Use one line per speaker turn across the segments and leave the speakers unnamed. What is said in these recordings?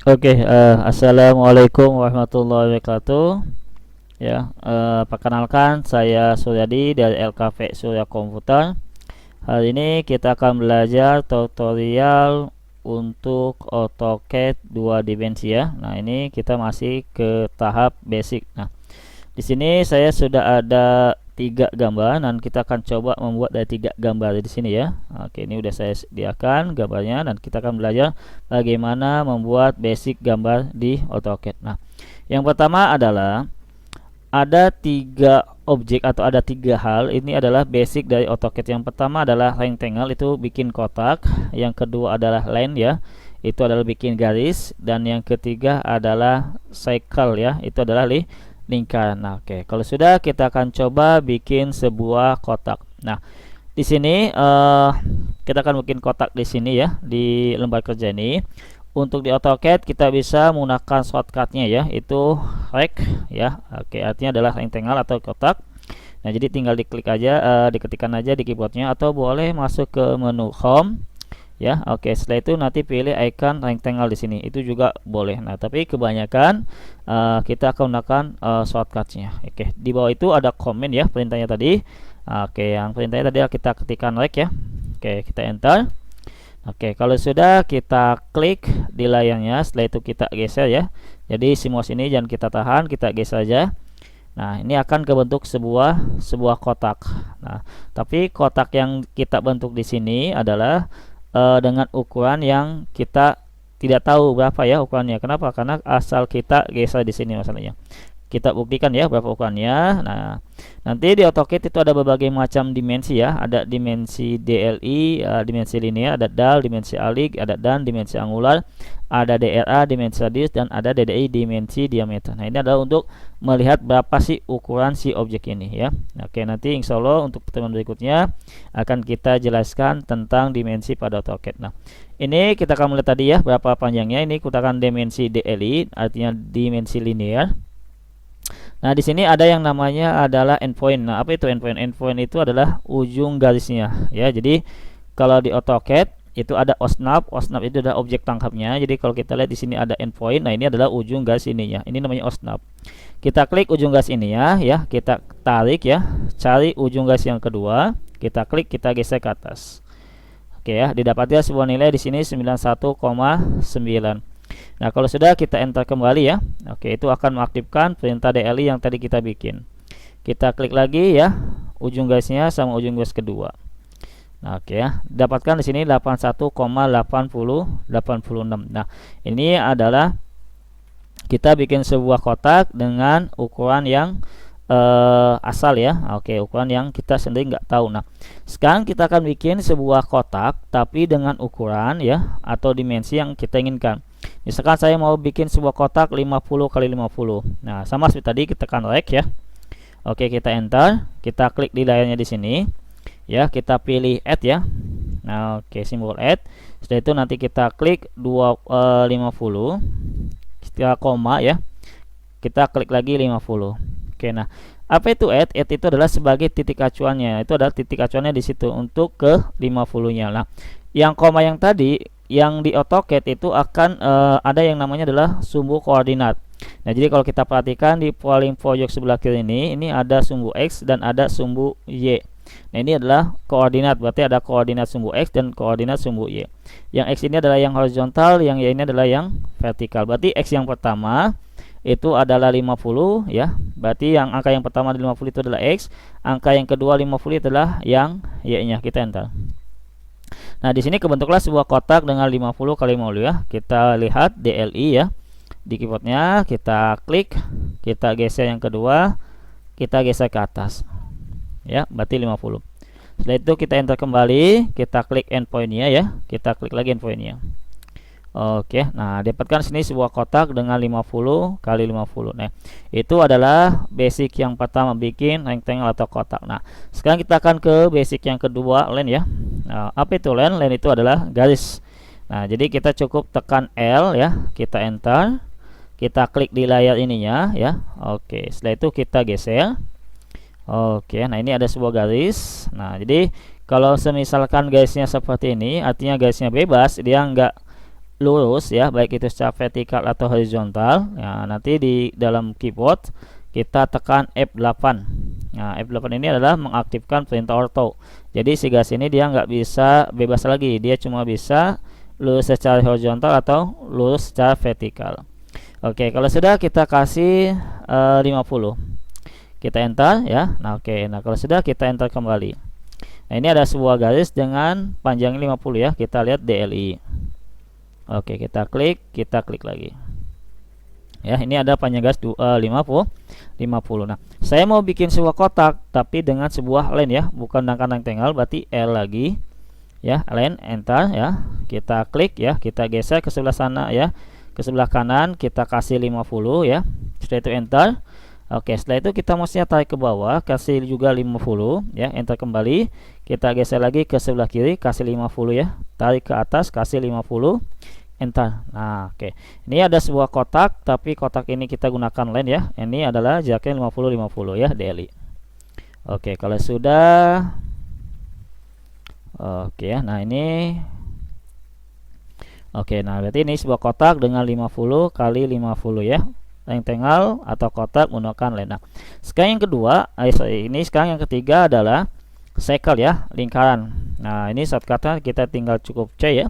Assalamualaikum warahmatullahi wabarakatuh. Ya, perkenalkan saya Suryadi dari LKV Surya Komputer. Hari ini kita akan belajar tutorial untuk AutoCAD 2 dimensi ya. Nah, ini kita masih ke tahap basic. Nah, di sini saya sudah ada 3 gambar dan kita akan coba membuat dari 3 gambar di sini ya. Oke, ini udah saya sediakan gambarnya dan kita akan belajar bagaimana membuat basic gambar di AutoCAD. Nah, yang pertama adalah ada 3 objek atau ada 3 hal. Ini adalah basic dari AutoCAD. Yang pertama adalah rectangle, itu bikin kotak. Yang kedua adalah line ya, itu adalah bikin garis. Dan yang ketiga adalah circle ya, itu adalah lingkaran. Nah, oke. Kalau sudah, kita akan coba bikin sebuah kotak. Nah, di sini kita akan bikin kotak di sini ya, di lembar kerja ini. Untuk di AutoCAD kita bisa menggunakan shortcutnya ya, itu rect ya. Oke, artinya adalah rectangle atau kotak. Nah, jadi tinggal diklik aja, diketikkan aja di keyboardnya, atau boleh masuk ke menu home ya. Oke, setelah itu nanti pilih icon rectangle di sini, itu juga boleh. Nah, tapi kebanyakan kita akan menggunakan shortcutnya. Oke, di bawah itu ada command ya, perintahnya tadi. Oke, yang perintahnya tadi kita ketikkan rect ya. Oke, kita enter. Oke, kalau sudah, kita klik di layarnya, setelah itu kita geser ya. Jadi si mouse ini jangan kita tahan, kita geser aja. Nah, ini akan kebentuk sebuah kotak. Nah, tapi kotak yang kita bentuk di sini adalah dengan ukuran yang kita tidak tahu berapa ya ukurannya. Kenapa? Karena asal kita geser di sini masalahnya. Kita buktikan ya berapa ukurannya. Nah, nanti di AutoCAD itu ada berbagai macam dimensi ya. Ada dimensi DLI, dimensi linear, ada DAL, dimensi alik, ada dan dimensi angular, ada DRA, dimensi radius, dan ada DDI, dimensi diameter. Nah, ini adalah untuk melihat berapa sih ukuran si objek ini ya. Oke, nanti insya Allah untuk pertemuan berikutnya akan kita jelaskan tentang dimensi pada AutoCAD. Nah, ini kita akan melihat tadi ya berapa panjangnya. Ini kita akan dimensi DLI, artinya dimensi linear. Nah, di sini ada yang namanya adalah endpoint. Nah, apa itu endpoint? Endpoint itu adalah ujung garisnya ya. Jadi kalau di AutoCAD itu ada OSNAP. OSNAP itu adalah objek tangkapnya. Jadi kalau kita lihat di sini ada endpoint. Nah, ini adalah ujung garis ininya. Ini namanya OSNAP. Kita klik ujung garis ini ya. Kita tarik ya. Cari ujung garis yang kedua. Kita klik, kita geser ke atas. Oke ya, didapatkan sebuah nilai di sini 91,9. Nah, kalau sudah, kita enter kembali ya. Oke, itu akan mengaktifkan perintah DLI yang tadi kita bikin. Kita klik lagi ya, ujung garisnya sama ujung garis kedua. Nah, oke ya, dapatkan di sini 81,8086. Nah, ini adalah kita bikin sebuah kotak dengan ukuran yang asal ya. Oke, ukuran yang kita sendiri nggak tahu. Nah, sekarang kita akan bikin sebuah kotak tapi dengan ukuran ya atau dimensi yang kita inginkan. Misalkan saya mau bikin sebuah kotak 50 kali 50. Nah, sama seperti tadi, kita tekan rect ya. Oke, kita enter, kita klik di layarnya di sini. Ya, kita pilih add ya. Nah, oke, simbol add. Setelah itu nanti kita klik 50. Kita koma ya. Kita klik lagi 50. Oke, nah, apa itu add? Add itu adalah sebagai titik acuannya. Itu adalah titik acuannya di situ untuk ke 50-nya. Nah, yang koma yang tadi yang di AutoCAD itu akan ada yang namanya adalah sumbu koordinat. Nah, jadi kalau kita perhatikan di paling pojok sebelah kiri ini ada sumbu X dan ada sumbu Y. Nah, ini adalah koordinat, berarti ada koordinat sumbu X dan koordinat sumbu Y. Yang X ini adalah yang horizontal, yang Y ini adalah yang vertikal. Berarti X yang pertama itu adalah 50 ya. Berarti yang angka yang pertama di 50 itu adalah X, angka yang kedua 50 itu adalah yang Y-nya. Kita enter. Nah, di sini kebentuklah sebuah kotak dengan 50 kali 50 ya. Kita lihat DLI ya. Di keyboardnya kita klik, kita geser yang kedua, kita geser ke atas. Ya, berarti 50. Setelah itu kita enter kembali, kita klik endpoint-nya ya. Kita klik lagi endpoint-nya. Oke, nah dapatkan sini sebuah kotak dengan 50 kali 50. Nah, itu adalah basic yang pertama, bikin rectangle atau kotak. Nah, sekarang kita akan ke basic yang kedua, line ya. Nah, apa itu line? Line itu adalah garis. Nah, jadi kita cukup tekan L ya, kita enter, kita klik di layar ininya ya. Oke, setelah itu kita geser. Oke, nah ini ada sebuah garis. Nah, jadi kalau semisalkan garisnya seperti ini, artinya garisnya bebas, dia nggak lurus ya, baik itu secara vertikal atau horizontal. Nah, nanti di dalam keyboard kita tekan F8. Nah, F8 ini adalah mengaktifkan perintah orto. Jadi si gas ini dia nggak bisa bebas lagi, dia cuma bisa lurus secara horizontal atau lurus secara vertikal. Oke, kalau sudah kita kasih 50. Kita enter ya. Nah, oke. Nah, kalau sudah kita enter kembali. Nah, ini ada sebuah garis dengan panjang 50 ya. Kita lihat DLI. Oke, kita klik lagi. Ya, ini ada panjang gas 50. Nah, saya mau bikin sebuah kotak tapi dengan sebuah line ya, bukan dengan rectangle, berarti L lagi. Ya, line, enter ya. Kita klik ya, kita geser ke sebelah sana ya. Ke sebelah kanan kita kasih 50 ya. Setelah itu enter. Oke, setelah itu kita mouse-nya tarik ke bawah, kasih juga 50 ya, enter kembali. Kita geser lagi ke sebelah kiri, kasih 50 ya. Tarik ke atas, kasih 50, enter. Nah, oke. Ini ada sebuah kotak, tapi kotak ini kita gunakan line ya. Ini adalah jaraknya 50 ya, DLI. Oke, kalau sudah oke ya. Nah, ini oke, nah berarti ini sebuah kotak dengan 50 kali 50 ya. Rectangle atau kotak menggunakan line. Nah, sekarang yang kedua, sekarang yang ketiga adalah circle ya, lingkaran. Nah, ini shortcutnya kita tinggal cukup C ya.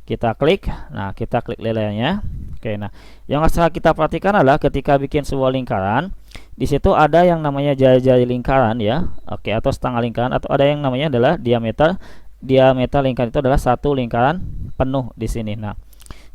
Kita klik. Nah, kita klik layarnya. Oke, nah yang harus kita perhatikan adalah ketika bikin sebuah lingkaran, di situ ada yang namanya jari-jari lingkaran ya. Oke, atau setengah lingkaran, atau ada yang namanya adalah diameter. Diameter lingkaran itu adalah satu lingkaran penuh di sini. Nah,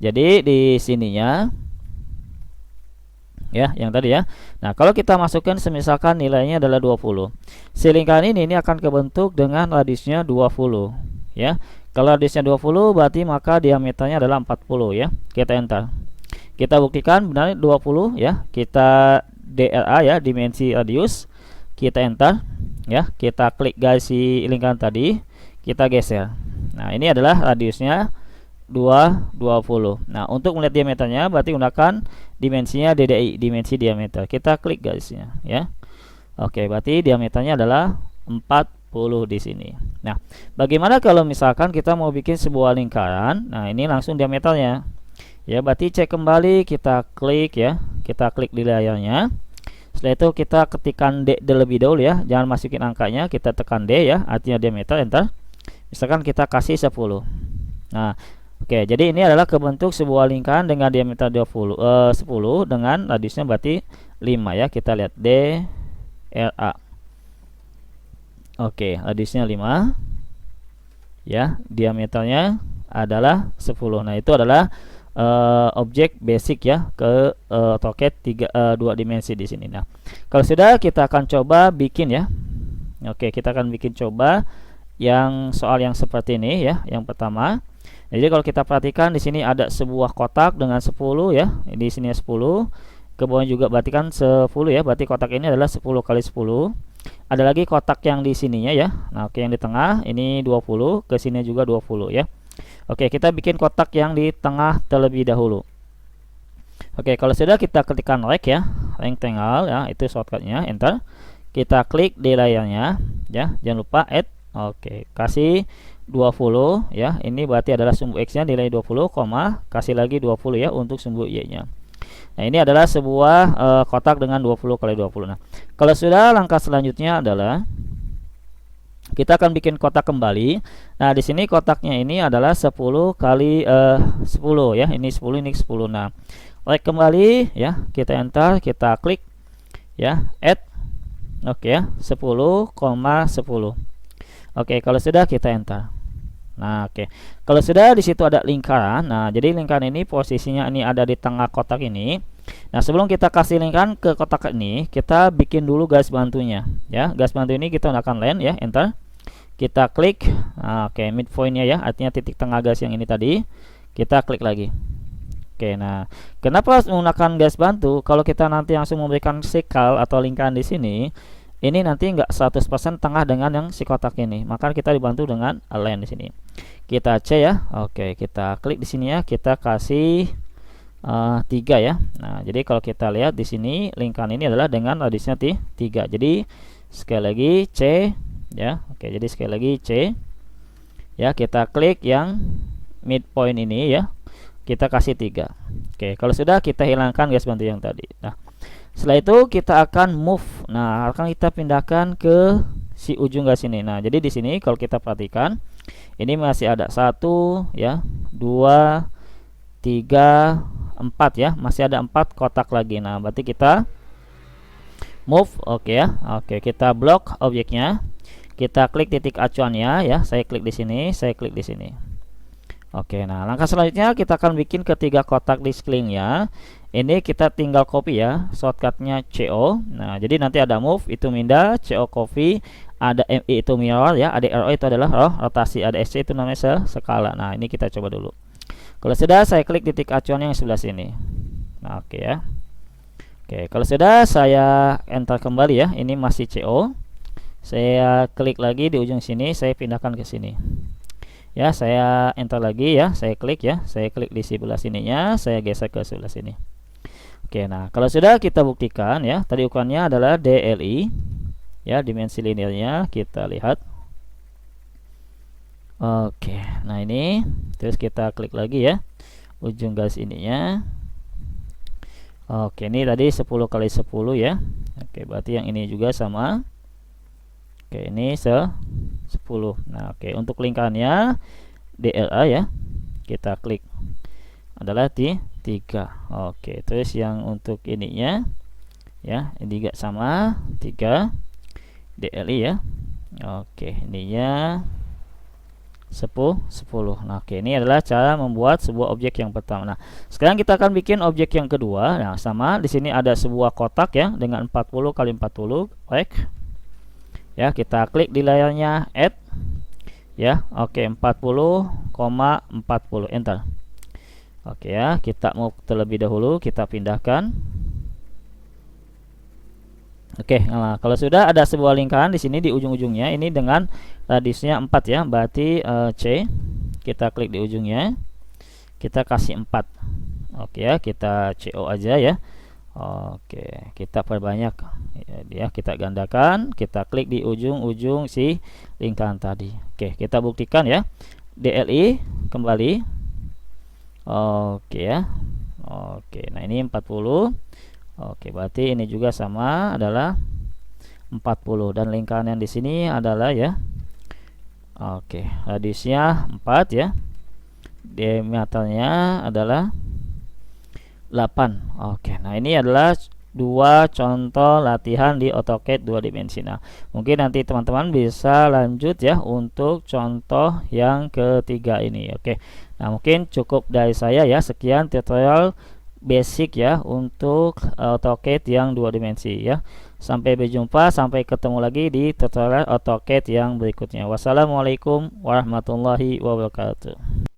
jadi di sininya ya, yang tadi ya. Nah, kalau kita masukkan semisalkan nilainya adalah 20. Si lingkaran ini akan kebentuk dengan radiusnya 20 ya. Kalau radiusnya 20 berarti maka diameternya adalah 40 ya. Kita enter. Kita buktikan benar 20 ya. Kita DRA ya, dimensi radius. Kita enter ya. Kita klik garis si lingkaran tadi. Kita geser. Nah, ini adalah radiusnya 20. Nah, untuk melihat diameternya berarti gunakan dimensinya DDI, dimensi diameter. Kita klik garisnya ya. Oke, berarti diameternya adalah 40 di sini. Nah, bagaimana kalau misalkan kita mau bikin sebuah lingkaran? Nah, ini langsung diameternya. Ya, berarti cek kembali, kita klik ya. Kita klik di layarnya. Setelah itu kita ketikkan D terlebih dahulu ya. Jangan masukin angkanya, kita tekan D ya, artinya diameter, enter. Misalkan kita kasih 10. Nah, oke, jadi ini adalah kebentuk sebuah lingkaran dengan diameter 10 dengan radiusnya berarti 5 ya. Kita lihat D RA. Oke, radiusnya 5 ya, diameternya adalah 10. Nah, itu adalah objek basic ya ke AutoCAD 2 dimensi di sini. Nah, kalau sudah kita akan coba bikin ya. Oke, kita akan bikin coba yang soal yang seperti ini ya, yang pertama. Jadi kalau kita perhatikan di sini ada sebuah kotak dengan 10 ya. Di sini 10. Ke bawah juga berarti kan 10 ya. Berarti kotak ini adalah 10 kali 10. Ada lagi kotak yang di sininya ya. Nah, oke, yang di tengah ini 20, ke sini juga 20 ya. Oke, kita bikin kotak yang di tengah terlebih dahulu. Oke, kalau sudah kita ketikkan rect ya, rectangle ya, itu shortcutnya, enter. Kita klik di layarnya ya, jangan lupa add. Oke, kasih 20 ya. Ini berarti adalah sumbu X-nya nilai 20, kasih lagi 20 ya untuk sumbu Y-nya. Nah, ini adalah sebuah kotak dengan 20 kali 20. Nah, kalau sudah, langkah selanjutnya adalah kita akan bikin kotak kembali. Nah, di sini kotaknya ini adalah 10 kali 10 ya. Ini 10, ini 10. Nah, like kembali ya, kita enter, kita klik ya, add. Oke ya, 10,10. Oke, kalau sudah kita enter. Nah, oke. Kalau sudah, di situ ada lingkaran. Nah, jadi lingkaran ini posisinya ini ada di tengah kotak ini. Nah, sebelum kita kasih lingkaran ke kotak ini, kita bikin dulu garis bantunya ya. Garis bantu ini kita gunakan line ya, enter. Kita klik. Nah, oke, midpointnya ya, artinya titik tengah garis yang ini tadi. Kita klik lagi. Oke, nah, kenapa harus menggunakan garis bantu? Kalau kita nanti langsung memberikan circle atau lingkaran di sini, ini nanti enggak 100% tengah dengan yang si kotak ini. Maka kita dibantu dengan align di sini. Kita C ya. Oke, kita klik di sini ya. Kita kasih 3 ya. Nah, jadi kalau kita lihat di sini lingkaran ini adalah dengan radiusnya 3. Jadi sekali lagi C ya. Oke, jadi sekali lagi C. Ya, kita klik yang midpoint ini ya. kita kasih 3. Oke, kalau sudah kita hilangkan garis bantu yang tadi. Nah, setelah itu kita akan move. Nah, akan kita pindahkan ke si ujung garis ini. Nah, jadi di sini kalau kita perhatikan ini masih ada 1 ya, 2, 3, 4 ya, masih ada 4 kotak lagi. Nah, berarti kita move, oke ya. Oke, kita blok objeknya. Kita klik titik acuannya ya. Saya klik di sini, saya klik di sini. Oke, nah langkah selanjutnya kita akan bikin ketiga kotak di sekelilingnya. Ini kita tinggal copy ya, shortcutnya CO. Nah, jadi nanti ada move itu mindah, CO copy, ada MI itu mirror ya, ada RO itu adalah rotasi, ada SC itu namanya skala. Nah, ini kita coba dulu. Kalau sudah, saya klik titik acuan yang sebelah sini. Nah, oke ya. Oke, kalau sudah saya enter kembali ya. Ini masih CO. Saya klik lagi di ujung sini, saya pindahkan ke sini. Ya, saya enter lagi ya, saya klik ya, saya klik di sebelah sininya, saya geser ke sebelah sini. Oke, nah kalau sudah kita buktikan ya, tadi ukurannya adalah DLI ya, dimensi linearnya kita lihat. Oke, nah ini terus kita klik lagi ya, ujung garis ininya. Oke, ini tadi 10 kali 10 ya. Oke, berarti yang ini juga sama. Oke, ini 10. Nah, oke, untuk lingkarannya DLA ya, kita klik adalah 3. Oke, terus yang untuk ininya ya, ini juga sama 3 DLI ya. Oke, ininya 10. Nah, oke, ini adalah cara membuat sebuah objek yang pertama. Nah, sekarang kita akan bikin objek yang kedua. Nah, sama di sini ada sebuah kotak ya dengan 40 kali 40 baik. Ya, kita klik di layarnya add ya. Oke, 40,40 enter. Oke ya, kita mau terlebih dahulu, kita pindahkan. Oke, nah kalau sudah ada sebuah lingkaran di sini di ujung-ujungnya ini dengan radiusnya 4 ya, berarti C. Kita klik di ujungnya. Kita kasih 4. Oke ya, kita CO aja ya. Oke, kita perbanyak ya, kita gandakan, kita klik di ujung-ujung si lingkaran tadi. Oke, kita buktikan ya. DLI kembali. Oke ya. Oke, nah ini 40. Oke, berarti ini juga sama adalah 40 dan lingkaran yang di sini adalah ya. Oke, radiusnya 4 ya. Diameternya adalah 8. Oke, nah ini adalah 2 contoh latihan di AutoCAD 2 dimensi. Nah, mungkin nanti teman-teman bisa lanjut ya untuk contoh yang ketiga ini. Oke, nah mungkin cukup dari saya ya. Sekian tutorial basic ya untuk AutoCAD yang 2 dimensi ya. Sampai berjumpa, sampai ketemu lagi di tutorial AutoCAD yang berikutnya. Wassalamualaikum warahmatullahi wabarakatuh.